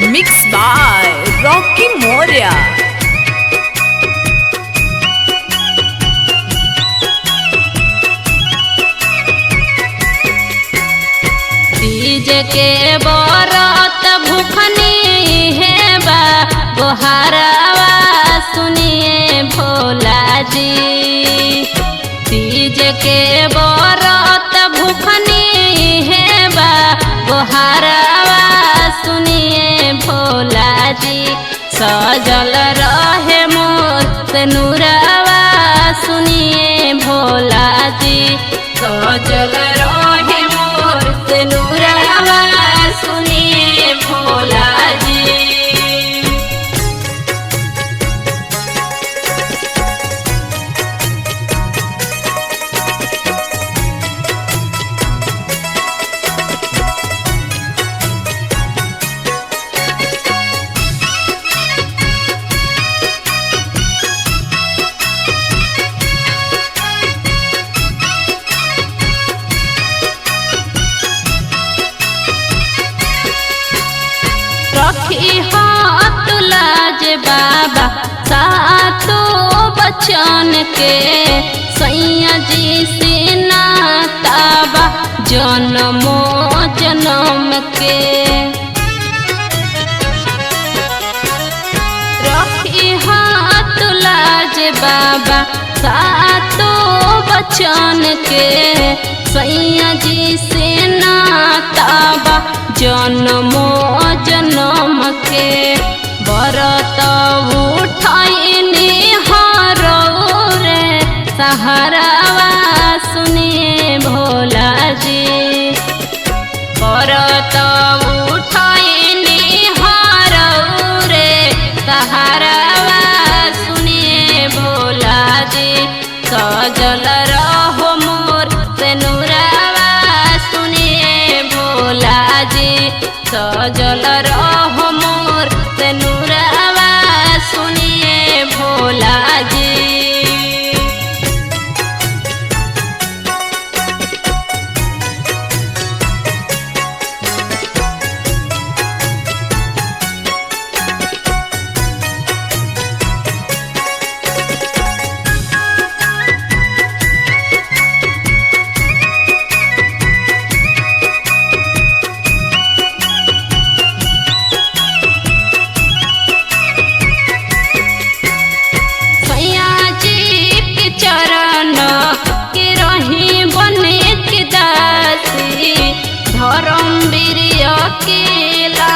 Mixed by Rocky Moria. Teej के बरत भूखनी है बा गोहारवा सुनिए भोला जी। तीज के बरत भूखनी है बा गोहारवा सुनिए भोला जी। सजल रहे मोर तनुरवा सुनिए भोला जी। सजल रहे मोर तनुरवा सुनिए भोला जी। रखी हाथ लाज बाबा सातो बचन के सैया जी से नाताबा जन्मो जन्म के। रखी हाथ लाज बाबा सातो बचन के सैया जी से नाताबा जन्मो जन्म के। बरत उठाइनी हारो रे सहारावा सुनिए भोला जी। बरत उठाइनी हारो रे सहारावा सुनिए भोला जी। सजल रहो मोर तनुरवा सुनिए भोला जी। सजल रहो मोर तनुरवा सुनिए भोला जी। धर्मवीर अकेला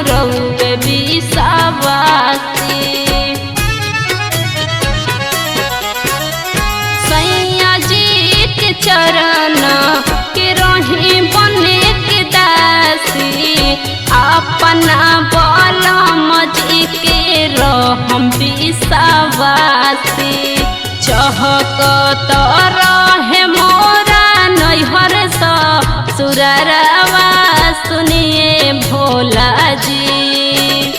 रउवे विश्वासी। सैया जी के चरण के रही बने के दासी। अपना बलम जी के रहम विश्वासी। चहकत रहे मोरा नैहर ससुरवा सुनिए भोला जी।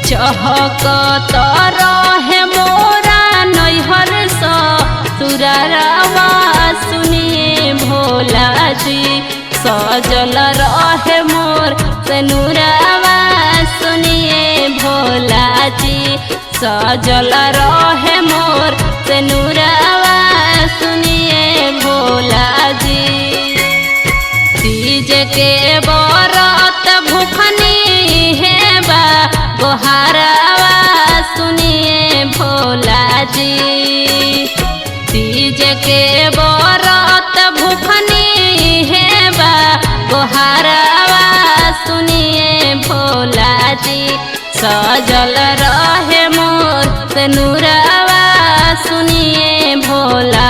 चहकत रहे मोरा नैहर ससुरवा सुनिए भोला जी। सजल रहे मोर तनुरवा सुनिए भोला जी। सजल रहे मोर तनुरवा सुनिए भोला जी। तीज के बरत भूखनी है बा गोहारवा सुनिए भोला जी। तीज के बरत भूखनी है बा गोहारवा सुनिए भोला जी। सजल रहे मोर तनुरवा सुनिए भोला